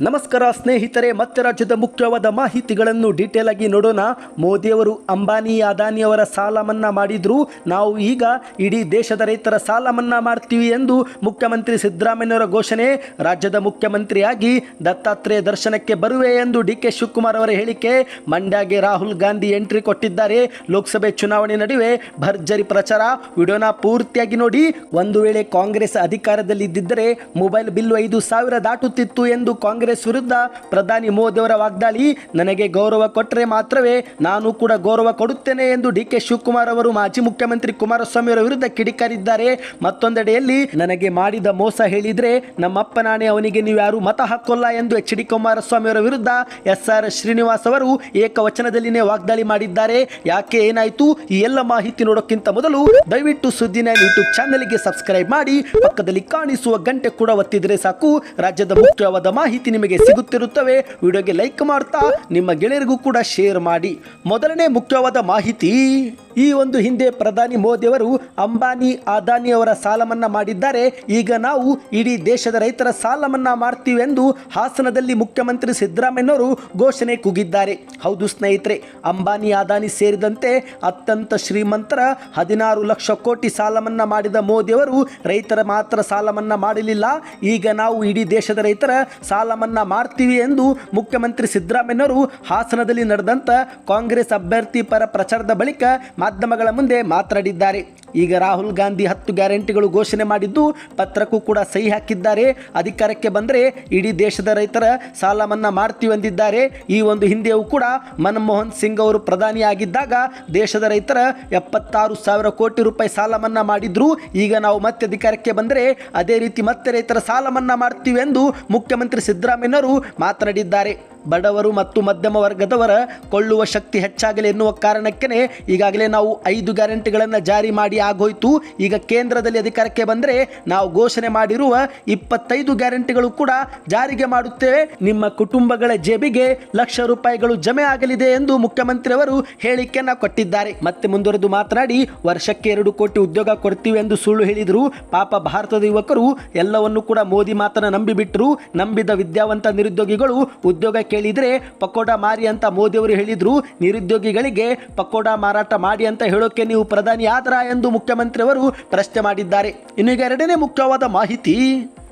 ನಮಸ್ಕಾರ ಸ್ನೇಹಿತರೆ, ಮತ್ತೆ ರಾಜ್ಯದ ಮುಖ್ಯವಾದ ಮಾಹಿತಿಗಳನ್ನು ಡೀಟೇಲ್ ಆಗಿ ನೋಡೋಣ. ಮೋದಿಯವರು ಅಂಬಾನಿ ಅದಾನಿಯವರ ಸಾಲ ಮನ್ನಾ ಮಾಡಿದ್ರು. ನಾವು ಈಗ ಇಡೀ ದೇಶದ ರೈತರ ಸಾಲ ಮನ್ನಾ ಮಾಡ್ತೀವಿ ಎಂದು ಮುಖ್ಯಮಂತ್ರಿ ಸಿದ್ದರಾಮಯ್ಯನವರ ಘೋಷಣೆ. ರಾಜ್ಯದ ಮುಖ್ಯಮಂತ್ರಿಯಾಗಿ ದತ್ತಾತ್ರೇಯ ದರ್ಶನಕ್ಕೆ ಬರುವೆ ಎಂದು ಡಿ.ಕೆ. ಶಿವಕುಮಾರ್ ಅವರ ಹೇಳಿಕೆ. ಮಂಡ್ಯಗೆ ರಾಹುಲ್ ಗಾಂಧಿ ಎಂಟ್ರಿ ಕೊಟ್ಟಿದ್ದಾರೆ. ಲೋಕಸಭೆ ಚುನಾವಣೆ ನಡುವೆ ಭರ್ಜರಿ ಪ್ರಚಾರ. ವಿಡಿಯೋನ ಪೂರ್ತಿಯಾಗಿ ನೋಡಿ. ಒಂದು ವೇಳೆ ಕಾಂಗ್ರೆಸ್ ಅಧಿಕಾರದಲ್ಲಿ ಇದ್ದಿದ್ದರೆ ಮೊಬೈಲ್ ಬಿಲ್ 5,000 ದಾಟುತ್ತಿತ್ತು ಎಂದು ಕಾಂಗ್ರೆಸ್ ವಿರುದ್ಧ ಪ್ರಧಾನಿ ಮೋದಿ ಅವರ ವಾಗ್ದಾಳಿ. ನನಗೆ ಗೌರವ ಕೊಟ್ಟರೆ ಮಾತ್ರವೇ ನಾನು ಕೂಡ ಗೌರವ ಕೊಡುತ್ತೇನೆ ಎಂದು ಡಿ.ಕೆ. ಶಿವಕುಮಾರ್ ಅವರು ಮಾಜಿ ಮುಖ್ಯಮಂತ್ರಿ ಕುಮಾರಸ್ವಾಮಿ ಅವರ ವಿರುದ್ಧ ಕಿಡಿಕಾರಿದ್ದಾರೆ. ಮತ್ತೊಂದೆಡೆಯಲ್ಲಿ ನನಗೆ ಮಾಡಿದ ಮೋಸ ಹೇಳಿದ್ರೆ ನಮ್ಮಪ್ಪ ನಾಣೆ ಅವನಿಗೆ ನೀವು ಯಾರು ಮತ ಹಾಕೋಲ್ಲ ಎಂದು ಎಚ್.ಡಿ. ಕುಮಾರಸ್ವಾಮಿ ಅವರ ವಿರುದ್ಧ ಎಸ್.ಆರ್. ಶ್ರೀನಿವಾಸ್ ಅವರು ಏಕವಚನದಲ್ಲಿನೇ ವಾಗ್ದಾಳಿ ಮಾಡಿದ್ದಾರೆ. ಯಾಕೆ, ಏನಾಯ್ತು? ಈ ಎಲ್ಲ ಮಾಹಿತಿ ನೋಡೋಕ್ಕಿಂತ ಮೊದಲು ದಯವಿಟ್ಟು ಸುದ್ದಿನ ಯೂಟ್ಯೂಬ್ ಚಾನೆಲ್ಗೆ ಸಬ್ಸ್ಕ್ರೈಬ್ ಮಾಡಿ, ಪಕ್ಕದಲ್ಲಿ ಕಾಣಿಸುವ ಗಂಟೆ ಕೂಡ ಒತ್ತಿದ್ರೆ ಸಾಕು. ರಾಜ್ಯದ ಮುಖ್ಯವಾದ ಮಾಹಿತಿ ನಿಮಗೆ ಸಿಗುತ್ತಿರುತ್ತವೆ. ವಿಡಿಯೋಗೆ ಲೈಕ್ ಮಾಡ್ತಾ ನಿಮ್ಮ ಗೆಳೆಯರಿಗೂ ಕೂಡ ಶೇರ್ ಮಾಡಿ. ಮೊದಲನೇ ಮುಖ್ಯವಾದ ಮಾಹಿತಿ, ಈ ಒಂದು ಹಿಂದೆ ಪ್ರಧಾನಿ ಮೋದಿ ಅವರು ಅಂಬಾನಿ ಅದಾನಿ ಅವರ ಸಾಲ ಮನ್ನಾ ಮಾಡಿದ್ದಾರೆ. ಈಗ ನಾವು ಇಡೀ ದೇಶದ ರೈತರ ಸಾಲ ಮನ್ನಾ ಮಾಡ್ತೀವಿ ಎಂದು ಹಾಸನದಲ್ಲಿ ಮುಖ್ಯಮಂತ್ರಿ ಸಿದ್ದರಾಮಯ್ಯನವರು ಘೋಷಣೆ ಕೂಗಿದ್ದಾರೆ. ಹೌದು ಸ್ನೇಹಿತರೆ, ಅಂಬಾನಿ ಅದಾನಿ ಸೇರಿದಂತೆ ಅತ್ಯಂತ ಶ್ರೀಮಂತರ 16 ಲಕ್ಷ ಕೋಟಿ ಸಾಲ ಮನ್ನಾ ಮಾಡಿದ ಮೋದಿ ಅವರು ರೈತರ ಮಾತ್ರ ಸಾಲ ಮನ್ನಾ ಮಾಡಲಿಲ್ಲ. ಈಗ ನಾವು ಇಡೀ ದೇಶದ ರೈತರ ಸಾಲ ಮನ್ನಾ ಮಾಡ್ತೀವಿ ಎಂದು ಮುಖ್ಯಮಂತ್ರಿ ಸಿದ್ದರಾಮಯ್ಯನವರು ಹಾಸನದಲ್ಲಿ ನಡೆದಂತ ಕಾಂಗ್ರೆಸ್ ಅಭ್ಯರ್ಥಿ ಪರ ಪ್ರಚಾರದ ಬಳಿಕ ಮಾಧ್ಯಮಗಳ ಮುಂದೆ ಮಾತನಾಡಿದ್ದಾರೆ. ಈಗ ರಾಹುಲ್ ಗಾಂಧಿ 10 ಗ್ಯಾರಂಟಿಗಳು ಘೋಷಣೆ ಮಾಡಿದ್ದು ಪತ್ರಕ್ಕೂ ಕೂಡ ಸಹಿ ಹಾಕಿದ್ದಾರೆ. ಅಧಿಕಾರಕ್ಕೆ ಬಂದರೆ ಇಡೀ ದೇಶದ ರೈತರ ಸಾಲ ಮನ್ನಾ ಮಾಡ್ತೀವಿ ಎಂದಿದ್ದಾರೆ. ಈ ಒಂದು ಹಿಂದೆಯೂ ಕೂಡ ಮನಮೋಹನ್ ಸಿಂಗ್ ಅವರು ಪ್ರಧಾನಿಯಾಗಿದ್ದಾಗ ದೇಶದ ರೈತರ 76,000 ಕೋಟಿ ರೂಪಾಯಿ ಸಾಲ ಮನ್ನಾ ಮಾಡಿದ್ರು. ಈಗ ನಾವು ಮತ್ತೆ ಅಧಿಕಾರಕ್ಕೆ ಬಂದರೆ ಅದೇ ರೀತಿ ಮತ್ತೆ ರೈತರ ಸಾಲ ಮನ್ನಾ ಮಾಡ್ತೀವಿ ಎಂದು ಮುಖ್ಯಮಂತ್ರಿ ಸಿದ್ದರಾಮಯ್ಯನವರು ಮಾತನಾಡಿದ್ದಾರೆ. ಬಡವರು ಮತ್ತು ಮಧ್ಯಮ ವರ್ಗದವರ ಕೊಳ್ಳುವ ಶಕ್ತಿ ಹೆಚ್ಚಾಗಲಿ ಎನ್ನುವ ಕಾರಣಕ್ಕೆ ಈಗಾಗಲೇ ನಾವು 5 ಗ್ಯಾರಂಟಿಗಳನ್ನು ಜಾರಿ ಮಾಡಿ ಆಗೋಯ್ತು. ಈಗ ಕೇಂದ್ರದಲ್ಲಿ ಅಧಿಕಾರಕ್ಕೆ ಬಂದರೆ ನಾವು ಘೋಷಣೆ ಮಾಡಿರುವ 25 ಗ್ಯಾರಂಟಿಗಳು ಕೂಡ ಜಾರಿಗೆ ಮಾಡುತ್ತೇವೆ. ನಿಮ್ಮ ಕುಟುಂಬಗಳ ಜೇಬಿಗೆ ಲಕ್ಷ ರೂಪಾಯಿಗಳು ಜಮೆ ಆಗಲಿದೆ ಎಂದು ಮುಖ್ಯಮಂತ್ರಿ ಅವರು ಹೇಳಿಕೆಯನ್ನು ಕೊಟ್ಟಿದ್ದಾರೆ. ಮತ್ತೆ ಮುಂದುವರೆದು ಮಾತನಾಡಿ, ವರ್ಷಕ್ಕೆ 2 ಕೋಟಿ ಉದ್ಯೋಗ ಕೊಡ್ತೀವಿ ಎಂದು ಸುಳ್ಳು ಹೇಳಿದರು. ಪಾಪ ಭಾರತದ ಯುವಕರು ಎಲ್ಲವನ್ನು ಕೂಡ ಮೋದಿ ಮಾತನ್ನು ನಂಬಿಬಿಟ್ರು. ನಂಬಿದ ವಿದ್ಯಾವಂತ ನಿರುದ್ಯೋಗಿಗಳು ಉದ್ಯೋಗ ಕೇಳಿದ್ರೆ ಪಕೋಡ ಮಾರಿ ಅಂತ ಮೋದಿ ಅವರು ಹೇಳಿದ್ರು. ನಿರುದ್ಯೋಗಿಗಳಿಗೆ ಪಕೋಡ ಮಾರಾಟ ಮಾಡಿ ಅಂತ ಹೇಳೋಕೆ ನೀವು ಪ್ರಧಾನಿ ಆದ್ರ ಎಂದು ಮುಖ್ಯಮಂತ್ರಿ ಅವರು ಪ್ರಶ್ನೆ ಮಾಡಿದ್ದಾರೆ. ಇನ್ನು ಈಗ ಎರಡನೇ ಮುಖ್ಯವಾದ ಮಾಹಿತಿ,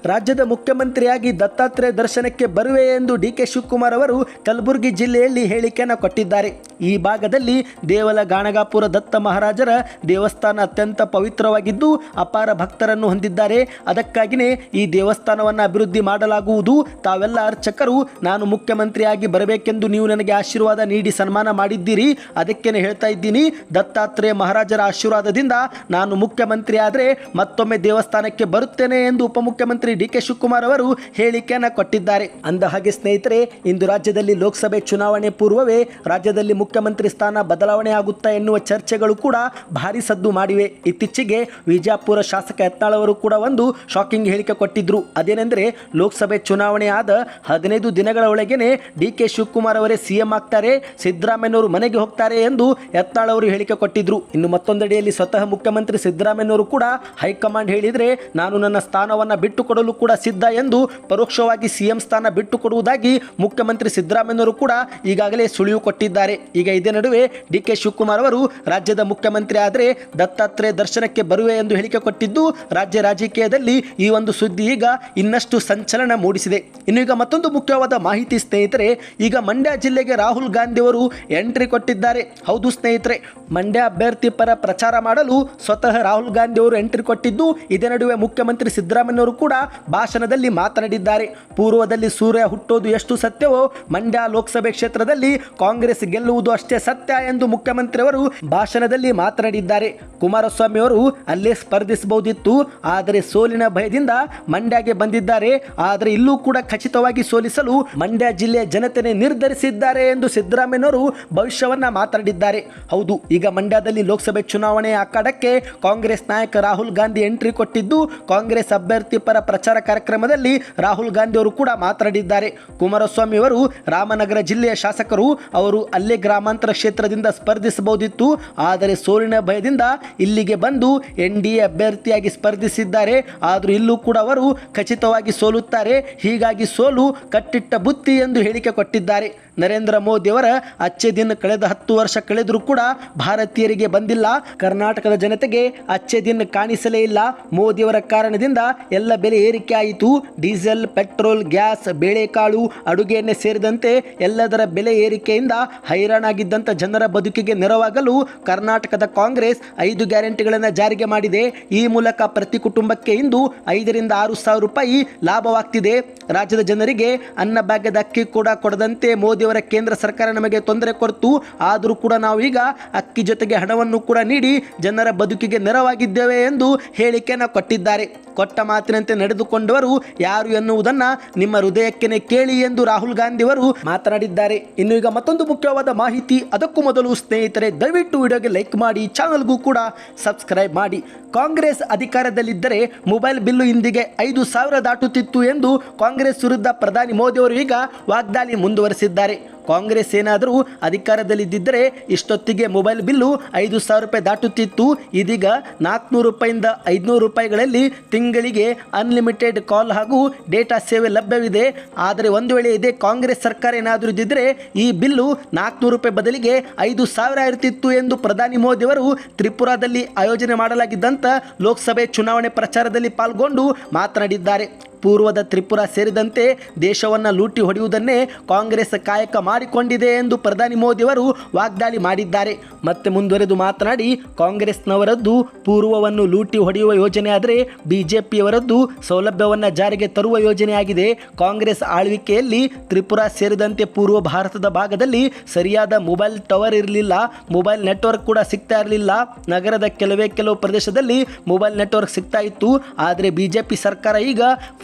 ರಾಜ್ಯದ ಮುಖ್ಯಮಂತ್ರಿಯಾಗಿ ದತ್ತಾತ್ರೇಯ ದರ್ಶನಕ್ಕೆ ಬರುವೆ ಎಂದು ಡಿ.ಕೆ. ಶಿವಕುಮಾರ್ ಅವರು ಕಲಬುರಗಿ ಜಿಲ್ಲೆಯಲ್ಲಿ ಹೇಳಿಕೆಯನ್ನು ಕೊಟ್ಟಿದ್ದಾರೆ. ಈ ಭಾಗದಲ್ಲಿ ದೇವಲ ಗಾಣಗಾಪುರ ದತ್ತ ಮಹಾರಾಜರ ದೇವಸ್ಥಾನ ಅತ್ಯಂತ ಪವಿತ್ರವಾಗಿದ್ದು ಅಪಾರ ಭಕ್ತರನ್ನು ಹೊಂದಿದ್ದಾರೆ. ಅದಕ್ಕಾಗಿಯೇ ಈ ದೇವಸ್ಥಾನವನ್ನು ಅಭಿವೃದ್ಧಿ ಮಾಡಲಾಗುವುದು. ತಾವೆಲ್ಲ ಅರ್ಚಕರು ನಾನು ಮುಖ್ಯಮಂತ್ರಿಯಾಗಿ ಬರಬೇಕೆಂದು ನೀವು ನನಗೆ ಆಶೀರ್ವಾದ ನೀಡಿ ಸನ್ಮಾನ ಮಾಡಿದ್ದೀರಿ. ಅದಕ್ಕೇನೆ ಹೇಳ್ತಾ ಇದ್ದೀನಿ, ದತ್ತಾತ್ರೇಯ ಮಹಾರಾಜರ ಆಶೀರ್ವಾದದಿಂದ ನಾನು ಮುಖ್ಯಮಂತ್ರಿ ಆದರೆ ಮತ್ತೊಮ್ಮೆ ದೇವಸ್ಥಾನಕ್ಕೆ ಬರುತ್ತೇನೆ ಎಂದು ಉಪಮುಖ್ಯಮಂತ್ರಿ ಡಿ.ಕೆ. ಶಿವಕುಮಾರ್ ಅವರು ಹೇಳಿಕೆಯನ್ನು ಕೊಟ್ಟಿದ್ದಾರೆ. ಅಂದ ಹಾಗೆ ಸ್ನೇಹಿತರೆ, ಇಂದು ರಾಜ್ಯದಲ್ಲಿ ಲೋಕಸಭೆ ಚುನಾವಣೆ ಪೂರ್ವವೇ ರಾಜ್ಯದಲ್ಲಿ ಮುಖ್ಯಮಂತ್ರಿ ಸ್ಥಾನ ಬದಲಾವಣೆ ಆಗುತ್ತಾ ಎನ್ನುವ ಚರ್ಚೆಗಳು ಕೂಡ ಭಾರಿ ಸದ್ದು ಮಾಡಿವೆ. ಇತ್ತೀಚೆಗೆ ವಿಜಯಪುರ ಶಾಸಕ ಯತ್ನಾಳ್ ಅವರು ಕೂಡ ಒಂದು ಶಾಕಿಂಗ್ ಹೇಳಿಕೆ ಕೊಟ್ಟಿದ್ರು. ಅದೇನೆಂದರೆ, ಲೋಕಸಭೆ ಚುನಾವಣೆ ಆದ 15 ದಿನಗಳ ಒಳಗೇನೆ ಡಿ.ಕೆ. ಶಿವಕುಮಾರ್ ಅವರೇ ಸಿಎಂ ಆಗ್ತಾರೆ, ಸಿದ್ದರಾಮಯ್ಯನವರು ಮನೆಗೆ ಹೋಗ್ತಾರೆ ಎಂದು ಯತ್ನಾಳ್ ಅವರು ಹೇಳಿಕೆ ಕೊಟ್ಟಿದ್ರು. ಇನ್ನು ಮತ್ತೊಂದೆಡೆಯಲ್ಲಿ ಸ್ವತಃ ಮುಖ್ಯಮಂತ್ರಿ ಸಿದ್ದರಾಮಯ್ಯನವರು ಕೂಡ ಹೈಕಮಾಂಡ್ ಹೇಳಿದರೆ ನಾನು ನನ್ನ ಸ್ಥಾನವನ್ನು ಬಿಟ್ಟುಕೊಡಲು ಕೂಡ ಸಿದ್ಧ ಎಂದು ಪರೋಕ್ಷವಾಗಿ ಸಿಎಂ ಸ್ಥಾನ ಬಿಟ್ಟು ಕೊಡುವುದಾಗಿ ಮುಖ್ಯಮಂತ್ರಿ ಸಿದ್ದರಾಮಯ್ಯನವರು ಕೂಡ ಈಗಾಗಲೇ ಸುಳಿವು ಕೊಟ್ಟಿದ್ದಾರೆ. ಈಗ ಇದೇ ನಡುವೆ ಡಿ.ಕೆ. ಶಿವಕುಮಾರ್ ಅವರು ರಾಜ್ಯದ ಮುಖ್ಯಮಂತ್ರಿ ಆದರೆ ದತ್ತಾತ್ರೇಯ ದರ್ಶನಕ್ಕೆ ಬರುವೆ ಎಂದು ಹೇಳಿಕೆ ಕೊಟ್ಟಿದ್ದು ರಾಜ್ಯ ರಾಜಕೀಯದಲ್ಲಿ ಈ ಒಂದು ಸುದ್ದಿ ಈಗ ಇನ್ನಷ್ಟು ಸಂಚಲನ ಮೂಡಿಸಿದೆ. ಇನ್ನು ಈಗ ಮತ್ತೊಂದು ಮುಖ್ಯವಾದ ಮಾಹಿತಿ ಸ್ನೇಹಿತರೆ, ಈಗ ಮಂಡ್ಯ ಜಿಲ್ಲೆಗೆ ರಾಹುಲ್ ಗಾಂಧಿ ಅವರು ಎಂಟ್ರಿ ಕೊಟ್ಟಿದ್ದಾರೆ. ಹೌದು ಸ್ನೇಹಿತರೆ, ಮಂಡ್ಯ ಅಭ್ಯರ್ಥಿ ಪರ ಪ್ರಚಾರ ಮಾಡಲು ಸ್ವತಃ ರಾಹುಲ್ ಗಾಂಧಿ ಅವರು ಎಂಟ್ರಿ ಕೊಟ್ಟಿದ್ದು ಇದೇ ನಡುವೆ ಮುಖ್ಯಮಂತ್ರಿ ಸಿದ್ದರಾಮಯ್ಯನವರು ಕೂಡ ಭಾಷಣದಲ್ಲಿ ಮಾತನಾಡಿದ್ದಾರೆ. ಪೂರ್ವದಲ್ಲಿ ಸೂರ್ಯ ಹುಟ್ಟೋದು ಎಷ್ಟು ಸತ್ಯವೋ ಮಂಡ್ಯ ಲೋಕಸಭೆ ಕ್ಷೇತ್ರದಲ್ಲಿ ಕಾಂಗ್ರೆಸ್ ಗೆಲ್ಲುವುದು ಅಷ್ಟೇ ಸತ್ಯ ಎಂದು ಮುಖ್ಯಮಂತ್ರಿ ಅವರು ಭಾಷಣದಲ್ಲಿ ಮಾತನಾಡಿದ್ದಾರೆ. ಕುಮಾರಸ್ವಾಮಿ ಅವರು ಅಲ್ಲೇ ಸ್ಪರ್ಧಿಸಬಹುದಿತ್ತು, ಆದರೆ ಸೋಲಿನ ಭಯದಿಂದ ಮಂಡ್ಯಗೆ ಬಂದಿದ್ದಾರೆ. ಆದರೆ ಇಲ್ಲೂ ಕೂಡ ಖಚಿತವಾಗಿ ಸೋಲಿಸಲು ಮಂಡ್ಯ ಜಿಲ್ಲೆಯ ಜನತೆನೇ ನಿರ್ಧರಿಸಿದ್ದಾರೆ ಎಂದು ಸಿದ್ದರಾಮಯ್ಯನವರು ಭವಿಷ್ಯವನ್ನ ಮಾತನಾಡಿದ್ದಾರೆ. ಹೌದು, ಈಗ ಮಂಡ್ಯದಲ್ಲಿ ಲೋಕಸಭೆ ಚುನಾವಣೆ ಅಖಾಡಕ್ಕೆ ಕಾಂಗ್ರೆಸ್ ನಾಯಕ ರಾಹುಲ್ ಗಾಂಧಿ ಎಂಟ್ರಿ ಕೊಟ್ಟಿದ್ದು ಕಾಂಗ್ರೆಸ್ ಅಭ್ಯರ್ಥಿ ಪರ ಪ್ರಚಾರ ಕಾರ್ಯಕ್ರಮದಲ್ಲಿ ರಾಹುಲ್ ಗಾಂಧಿ ಅವರು ಕೂಡ ಮಾತನಾಡಿದ್ದಾರೆ. ಕುಮಾರಸ್ವಾಮಿ ಅವರು ರಾಮನಗರ ಜಿಲ್ಲೆಯ ಶಾಸಕರು. ಅವರು ಅಲ್ಲೇ ಗ್ರಾಮಾಂತರ ಕ್ಷೇತ್ರದಿಂದ ಸ್ಪರ್ಧಿಸಬಹುದಿತ್ತು. ಆದರೆ ಸೋಲಿನ ಭಯದಿಂದ ಇಲ್ಲಿಗೆ ಬಂದು NDA ಅಭ್ಯರ್ಥಿಯಾಗಿ ಸ್ಪರ್ಧಿಸಿದ್ದಾರೆ. ಆದರೂ ಇಲ್ಲೂ ಕೂಡ ಅವರು ಖಚಿತವಾಗಿ ಸೋಲುತ್ತಾರೆ. ಹೀಗಾಗಿ ಸೋಲು ಕಟ್ಟಿಟ್ಟ ಬುತ್ತಿ ಎಂದು ಹೇಳಿಕೆ ಕೊಟ್ಟಿದ್ದಾರೆ. ನರೇಂದ್ರ ಮೋದಿ ಅವರ ಅಚ್ಚೆ ದಿನ ಕಳೆದ 10 ವರ್ಷ ಕಳೆದರೂ ಕೂಡ ಭಾರತೀಯರಿಗೆ ಬಂದಿಲ್ಲ. ಕರ್ನಾಟಕದ ಜನತೆಗೆ ಅಚ್ಚೆ ದಿನ ಕಾಣಿಸಲೇ ಇಲ್ಲ. ಮೋದಿಯವರ ಕಾರಣದಿಂದ ಎಲ್ಲ ಬೆಲೆ ಏರಿಕೆ ಆಯಿತು. ಡೀಸೆಲ್, ಪೆಟ್ರೋಲ್, ಗ್ಯಾಸ್, ಬೇಳೆಕಾಳು, ಅಡುಗೆ ಎಣ್ಣೆ ಸೇರಿದಂತೆ ಎಲ್ಲದರ ಬೆಲೆ ಏರಿಕೆಯಿಂದ ಹೈರಾಣಾಗಿದ್ದಂಥ ಜನರ ಬದುಕಿಗೆ ನೆರವಾಗಲು ಕರ್ನಾಟಕದ ಕಾಂಗ್ರೆಸ್ 5 ಗ್ಯಾರಂಟಿಗಳನ್ನು ಜಾರಿಗೆ ಮಾಡಿದೆ. ಈ ಮೂಲಕ ಪ್ರತಿ ಕುಟುಂಬಕ್ಕೆ ಇಂದು 5 ರಿಂದ 6 ಸಾವಿರ ರೂಪಾಯಿ ಲಾಭವಾಗ್ತಿದೆ. ರಾಜ್ಯದ ಜನರಿಗೆ ಅನ್ನ ಭಾಗ್ಯದ ಅಕ್ಕಿ ಕೂಡ ಕೊಡದಂತೆ ಮೋದಿಯವರ ಕೇಂದ್ರ ಸರ್ಕಾರ ನಮಗೆ ತೊಂದರೆ ಕೊಡ್ತು. ಆದರೂ ಕೂಡ ನಾವು ಈಗ ಅಕ್ಕಿ ಜೊತೆಗೆ ಹಣವನ್ನು ಕೂಡ ನೀಡಿ ಜನರ ಬದುಕಿಗೆ ನೆರವಾಗಿದ್ದೇವೆ ಎಂದು ಹೇಳಿಕೆಯನ್ನು ಕೊಟ್ಟಿದ್ದಾರೆ. ಕೊಟ್ಟ ಮಾತಿನಂತೆ ನಡೆದುಕೊಂಡವರು ಯಾರು ಎನ್ನುವುದನ್ನು ನಿಮ್ಮ ಹೃದಯಕ್ಕೆ ಕೇಳಿ ಎಂದು ರಾಹುಲ್ ಗಾಂಧಿ ಅವರು ಮಾತನಾಡಿದ್ದಾರೆ. ಇನ್ನು ಈಗ ಮತ್ತೊಂದು ಮುಖ್ಯವಾದ ಮಾಹಿತಿ. ಅದಕ್ಕೂ ಮೊದಲು ಸ್ನೇಹಿತರೆ, ದಯವಿಟ್ಟು ವಿಡಿಯೋಗೆ ಲೈಕ್ ಮಾಡಿ, ಚಾನಲ್ಗೂ ಕೂಡ ಸಬ್ಸ್ಕ್ರೈಬ್ ಮಾಡಿ. ಕಾಂಗ್ರೆಸ್ ಅಧಿಕಾರದಲ್ಲಿದ್ದರೆ ಮೊಬೈಲ್ ಬಿಲ್ಲು ಇಂದಿಗೆ 5,000 ದಾಟುತ್ತಿತ್ತು ಎಂದು ಕಾಂಗ್ರೆಸ್ ವಿರುದ್ಧ ಪ್ರಧಾನಿ ಮೋದಿ ಅವರು ಈಗ ವಾಗ್ದಾಳಿ ಮುಂದುವರೆಸಿದ್ದಾರೆ. ಕಾಂಗ್ರೆಸ್ ಏನಾದರೂ ಅಧಿಕಾರದಲ್ಲಿದ್ದರೆ ಇಷ್ಟೊತ್ತಿಗೆ ಮೊಬೈಲ್ ಬಿಲ್ಲು 5,000 ರೂಪಾಯಿ ದಾಟುತ್ತಿತ್ತು. ಇದೀಗ 400 ರೂಪಾಯಿಂದ 500 ರೂಪಾಯಿಗಳಲ್ಲಿ ತಿಂಗಳಿಗೆ ಅನ್ಲಿಮಿಟೆಡ್ ಕಾಲ್ ಹಾಗೂ ಡೇಟಾ ಸೇವೆ ಲಭ್ಯವಿದೆ. ಆದರೆ ಒಂದು ವೇಳೆ ಇದೇ ಕಾಂಗ್ರೆಸ್ ಸರ್ಕಾರ ಏನಾದರೂ ಇದ್ದಿದ್ದರೆ ಈ ಬಿಲ್ಲು 400 ರೂಪಾಯಿ ಬದಲಿಗೆ 5,000 ಇರ್ತಿತ್ತು ಎಂದು ಪ್ರಧಾನಿ ಮೋದಿ ಅವರು ತ್ರಿಪುರಾದಲ್ಲಿ ಆಯೋಜನೆ ಮಾಡಲಾಗಿದ್ದಂಥ ಲೋಕಸಭೆ ಚುನಾವಣೆ ಪ್ರಚಾರದಲ್ಲಿ ಪಾಲ್ಗೊಂಡು ಮಾತನಾಡಿದ್ದಾರೆ. ಪೂರ್ವದ ತ್ರಿಪುರಾ ಸೇರಿದಂತೆ ದೇಶವನ್ನು ಲೂಟಿ ಹೊಡೆಯುವುದನ್ನೇ ಕಾಂಗ್ರೆಸ್ ಕಾಯಕ ಮಾಡಿಕೊಂಡಿದೆ ಎಂದು ಪ್ರಧಾನಿ ಮೋದಿ ಅವರು ವಾಗ್ದಾಳಿ ಮಾಡಿದ್ದಾರೆ. ಮತ್ತೆ ಮುಂದುವರೆದು ಮಾತನಾಡಿ, ಕಾಂಗ್ರೆಸ್ನವರದ್ದು ಪೂರ್ವವನ್ನು ಲೂಟಿ ಹೊಡೆಯುವ ಯೋಜನೆ ಆದರೆ ಬಿಜೆಪಿಯವರದ್ದು ಸೌಲಭ್ಯವನ್ನು ಜಾರಿಗೆ ತರುವ ಯೋಜನೆಯಾಗಿದೆ. ಕಾಂಗ್ರೆಸ್ ಆಳ್ವಿಕೆಯಲ್ಲಿ ತ್ರಿಪುರಾ ಸೇರಿದಂತೆ ಪೂರ್ವ ಭಾರತದ ಭಾಗದಲ್ಲಿ ಸರಿಯಾದ ಮೊಬೈಲ್ ಟವರ್ ಇರಲಿಲ್ಲ, ಮೊಬೈಲ್ ನೆಟ್ವರ್ಕ್ ಕೂಡ ಸಿಗ್ತಾ ಇರಲಿಲ್ಲ. ನಗರದ ಕೆಲವು ಪ್ರದೇಶದಲ್ಲಿ ಮೊಬೈಲ್ ನೆಟ್ವರ್ಕ್ ಸಿಗ್ತಾ ಇತ್ತು. ಆದರೆ ಬಿಜೆಪಿ ಸರ್ಕಾರ ಈಗ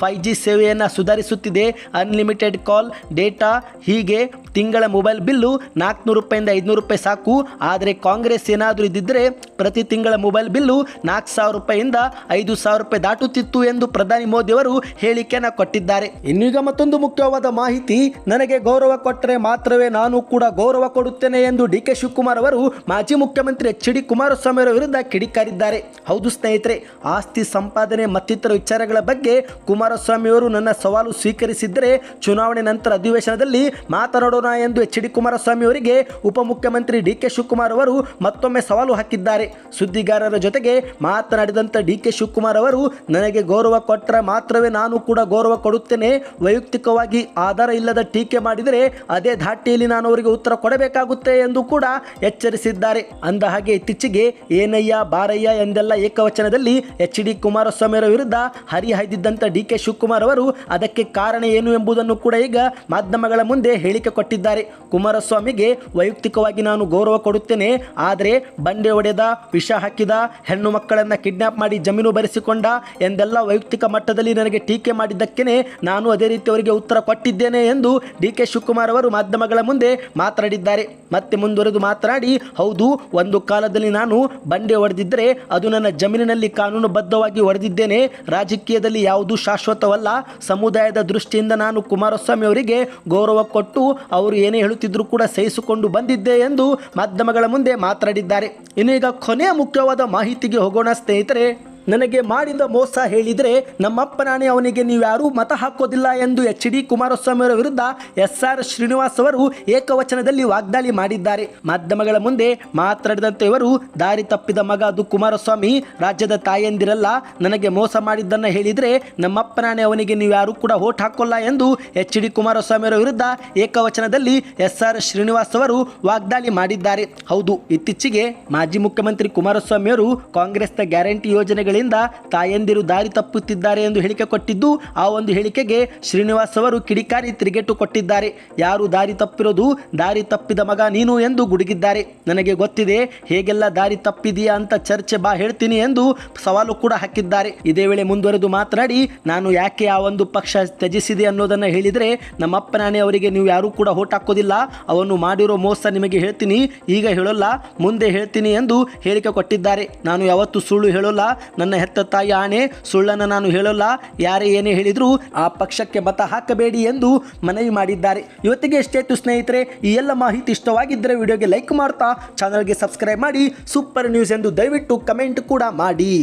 5G ಸೇವೆಯನ್ನು ಸುಧಾರಿಸುತ್ತಿದೆ. ಅನ್ಲಿಮಿಟೆಡ್ ಕಾಲ್, ಡೇಟಾ, ಹೀಗೆ ತಿಂಗಳ ಮೊಬೈಲ್ ಬಿಲ್ಲು 400 ರೂಪಾಯಿಂದ 500 ರೂಪಾಯಿ ಸಾಕು. ಆದರೆ ಕಾಂಗ್ರೆಸ್ ಏನಾದರೂ ಇದ್ದಿದ್ದರೆ ಪ್ರತಿ ತಿಂಗಳ ಮೊಬೈಲ್ ಬಿಲ್ಲು 4,000 ರೂಪಾಯಿಯಿಂದ 5,000 ರೂಪಾಯಿ ದಾಟುತ್ತಿತ್ತು ಎಂದು ಪ್ರಧಾನಿ ಮೋದಿ ಅವರು ಹೇಳಿಕೆಯನ್ನು ಕೊಟ್ಟಿದ್ದಾರೆ. ಇನ್ನೀಗ ಮತ್ತೊಂದು ಮುಖ್ಯವಾದ ಮಾಹಿತಿ. ನನಗೆ ಗೌರವ ಕೊಟ್ಟರೆ ಮಾತ್ರವೇ ನಾನು ಕೂಡ ಗೌರವ ಕೊಡುತ್ತೇನೆ ಎಂದು DK ಶಿವಕುಮಾರ್ ಅವರು ಮಾಜಿ ಮುಖ್ಯಮಂತ್ರಿ HD ಕುಮಾರಸ್ವಾಮಿ ಅವರ ವಿರುದ್ಧ ಕಿಡಿಕಾರಿದ್ದಾರೆ. ಹೌದು ಸ್ನೇಹಿತರೆ, ಆಸ್ತಿ ಸಂಪಾದನೆ ಮತ್ತಿತರ ವಿಚಾರಗಳ ಬಗ್ಗೆ ಕುಮಾರಸ್ವಾಮಿ ಅವರು ನನ್ನ ಸವಾಲು ಸ್ವೀಕರಿಸಿದ್ದರೆ ಚುನಾವಣೆ ನಂತರ ಅಧಿವೇಶನದಲ್ಲಿ ಮಾತನಾಡೋಣ ಎಂದು HD ಕುಮಾರಸ್ವಾಮಿ ಅವರಿಗೆ ಉಪಮುಖ್ಯಮಂತ್ರಿ DK ಶಿವಕುಮಾರ್ ಅವರು ಮತ್ತೊಮ್ಮೆ ಸವಾಲು ಹಾಕಿದ್ದಾರೆ. ಸುದ್ದಿಗಾರರ ಜೊತೆಗೆ ಮಾತನಾಡಿದಂಥ DK ಶಿವಕುಮಾರ್ ಅವರು, ನನಗೆ ಗೌರವ ಕೊಟ್ಟರೆ ಮಾತ್ರವೇ ನಾನು ಕೂಡ ಗೌರವ ಕೊಡುತ್ತೇನೆ. ವೈಯಕ್ತಿಕವಾಗಿ ಆಧಾರ ಇಲ್ಲದ ಟೀಕೆ ಮಾಡಿದರೆ ಅದೇ ಧಾಟಿಯಲ್ಲಿ ನಾನು ಅವರಿಗೆ ಉತ್ತರ ಕೊಡಬೇಕಾಗುತ್ತೆ ಎಂದು ಕೂಡ ಎಚ್ಚರಿಸಿದ್ದಾರೆ. ಅಂದ ಹಾಗೆ ಇತ್ತೀಚೆಗೆ ಏನಯ್ಯ ಬಾರಯ್ಯ ಎಂದೆಲ್ಲ ಏಕವಚನದಲ್ಲಿ HD ಕುಮಾರಸ್ವಾಮಿ ಅವರ ವಿರುದ್ಧ ಹರಿಹಾಯ್ದಿದ್ದಂಥ DK ಶಿವಕುಮಾರ್ ಅವರು ಅದಕ್ಕೆ ಕಾರಣ ಏನು ಎಂಬುದನ್ನು ಕೂಡ ಈಗ ಮಾಧ್ಯಮಗಳ ಮುಂದೆ ಹೇಳಿಕೆ ಕೊಟ್ಟಿದ್ದಾರೆ. ಕುಮಾರಸ್ವಾಮಿಗೆ ವೈಯಕ್ತಿಕವಾಗಿ ನಾನು ಗೌರವ ಕೊಡುತ್ತೇನೆ, ಆದರೆ ಬಂಡೆ ಹೊಡೆದ, ವಿಷ ಹಾಕಿದ, ಹೆಣ್ಣು ಮಕ್ಕಳನ್ನು ಕಿಡ್ನಾಪ್ ಮಾಡಿ ಜಮೀನು ಬರೆಸಿಕೊಂಡ ಎಂದೆಲ್ಲ ವೈಯಕ್ತಿಕ ಮಟ್ಟದಲ್ಲಿ ನನಗೆ ಟೀಕೆ ಮಾಡಿದ್ದಕ್ಕೇ ನಾನು ಅದೇ ರೀತಿ ಅವರಿಗೆ ಉತ್ತರ ಕೊಟ್ಟಿದ್ದೇನೆ ಎಂದು DK ಶಿವಕುಮಾರ್ ಅವರು ಮಾಧ್ಯಮಗಳ ಮುಂದೆ ಮಾತನಾಡಿದ್ದಾರೆ. ಮತ್ತೆ ಮುಂದುವರೆದು ಮಾತನಾಡಿ, ಹೌದು, ಒಂದು ಕಾಲದಲ್ಲಿ ನಾನು ಬಂಡೆ ಹೊಡೆದಿದ್ದರೆ ಅದು ನನ್ನ ಜಮೀನಿನಲ್ಲಿ ಕಾನೂನುಬದ್ಧವಾಗಿ ಹೊಡೆದಿದ್ದೇನೆ. ರಾಜಕೀಯದಲ್ಲಿ ಯಾವುದೂ ಶಾಶ್ವತವಲ್ಲ. ಸಮುದಾಯದ ದೃಷ್ಟಿಯಿಂದ ನಾನು ಕುಮಾರಸ್ವಾಮಿ ಅವರಿಗೆ ಗೌರವ ಕೊಟ್ಟು ಅವರು ಏನೇ ಹೇಳುತ್ತಿದ್ದರೂ ಕೂಡ ಸಹಿಸಿಕೊಂಡು ಬಂದಿದ್ದೆ ಎಂದು ಮಾಧ್ಯಮಗಳ ಮುಂದೆ ಮಾತನಾಡಿದ್ದಾರೆ. ಇನ್ನು ಈಗ ಕೊನೆಯ ಮುಖ್ಯವಾದ ಮಾಹಿತಿಗೆ ಹೋಗೋಣ ಸ್ನೇಹಿತರೆ. ನನಗೆ ಮಾಡಿದ ಮೋಸ ಹೇಳಿದರೆ ನಮ್ಮಪ್ಪನಾಣೆ ಅವನಿಗೆ ನೀವು ಯಾರೂ ಮತ ಹಾಕೋದಿಲ್ಲ ಎಂದು HD ಕುಮಾರಸ್ವಾಮಿ ಅವರ ವಿರುದ್ಧ SR ಶ್ರೀನಿವಾಸ್ ಅವರು ಏಕವಚನದಲ್ಲಿ ವಾಗ್ದಾಳಿ ಮಾಡಿದ್ದಾರೆ. ಮಾಧ್ಯಮಗಳ ಮುಂದೆ ಮಾತನಾಡಿದಂತೆ ಇವರು, ದಾರಿ ತಪ್ಪಿದ ಮಗ ಅದು ಕುಮಾರಸ್ವಾಮಿ, ರಾಜ್ಯದ ತಾಯಂದಿರಲ್ಲ. ನನಗೆ ಮೋಸ ಮಾಡಿದ್ದನ್ನು ಹೇಳಿದರೆ ನಮ್ಮಪ್ಪನಾಣೆ ಅವನಿಗೆ ನೀವು ಯಾರೂ ಕೂಡ ವೋಟ್ ಹಾಕೋಲ್ಲ ಎಂದು HD ಕುಮಾರಸ್ವಾಮಿ ಅವರ ವಿರುದ್ಧ ಏಕವಚನದಲ್ಲಿ SR ಶ್ರೀನಿವಾಸ್ ಅವರು ವಾಗ್ದಾಳಿ ಮಾಡಿದ್ದಾರೆ. ಹೌದು, ಇತ್ತೀಚೆಗೆ ಮಾಜಿ ಮುಖ್ಯಮಂತ್ರಿ ಕುಮಾರಸ್ವಾಮಿ ಅವರು ಕಾಂಗ್ರೆಸ್ನ ಗ್ಯಾರಂಟಿ ಯೋಜನೆಗಳಿಗೆ ತಾಯಂದಿರು ದಾರಿ ತಪ್ಪುತ್ತಿದ್ದಾರೆ ಎಂದು ಹೇಳಿಕೆ ಕೊಟ್ಟಿದ್ದು, ಆ ಒಂದು ಹೇಳಿಕೆಗೆ ಶ್ರೀನಿವಾಸ್ ಅವರು ಕಿಡಿಕಾರಿ ತಿರುಗೇಟು ಕೊಟ್ಟಿದ್ದಾರೆ. ಯಾರು ದಾರಿ ತಪ್ಪಿರೋದು? ದಾರಿ ತಪ್ಪಿದ ಮಗ ನೀನು ಎಂದು ಗುಡುಗಿದ್ದಾರೆ. ನನಗೆ ಗೊತ್ತಿದೆ ಹೇಗೆಲ್ಲ ದಾರಿ ತಪ್ಪಿದೆಯಾ ಅಂತ, ಚರ್ಚೆ ಬಾ ಹೇಳ್ತೀನಿ ಎಂದು ಸವಾಲು ಕೂಡ ಹಾಕಿದ್ದಾರೆ. ಇದೇ ವೇಳೆ ಮುಂದುವರೆದು ಮಾತನಾಡಿ, ನಾನು ಯಾಕೆ ಆ ಒಂದು ಪಕ್ಷ ತ್ಯಜಿಸಿದೆ ಅನ್ನೋದನ್ನು ಹೇಳಿದರೆ ನಮ್ಮಪ್ಪನಾಣೆ ಅವರಿಗೆ ನೀವು ಯಾರೂ ಕೂಡ ವೋಟ್ ಹಾಕೋದಿಲ್ಲ. ಅವನು ಮಾಡಿರೋ ಮೋಸ ನಿಮಗೆ ಹೇಳ್ತೀನಿ, ಈಗ ಹೇಳೋಲ್ಲ ಮುಂದೆ ಹೇಳ್ತೀನಿ ಎಂದು ಹೇಳಿಕೆ ಕೊಟ್ಟಿದ್ದಾರೆ. ನಾನು ಯಾವತ್ತೂ ಸುಳ್ಳು ಹೇಳೋಲ್ಲ. ನನ್ನ ಹೆತ್ತ ತಾಯಿ ಆಣೆ, ಸುಳ್ಳನ್ನು ನಾನು ಹೇಳೋಲ್ಲ. ಯಾರೇ ಏನೇ ಹೇಳಿದರೂ ಆ ಪಕ್ಷಕ್ಕೆ ಮತ ಹಾಕಬೇಡಿ ಎಂದು ಮನವಿ ಮಾಡಿದ್ದಾರೆ. ಇವತ್ತಿಗೆ ಎಷ್ಟೇ ಸ್ನೇಹಿತರೆ, ಈ ಎಲ್ಲ ಮಾಹಿತಿ ಇಷ್ಟವಾಗಿದ್ದರೆ ವಿಡಿಯೋಗೆ ಲೈಕ್ ಮಾಡ್ತಾ ಚಾನಲ್ಗೆ ಸಬ್ಸ್ಕ್ರೈಬ್ ಮಾಡಿ. ಸೂಪರ್ ನ್ಯೂಸ್ ಎಂದು ದಯವಿಟ್ಟು ಕಮೆಂಟ್ ಕೂಡ ಮಾಡಿ.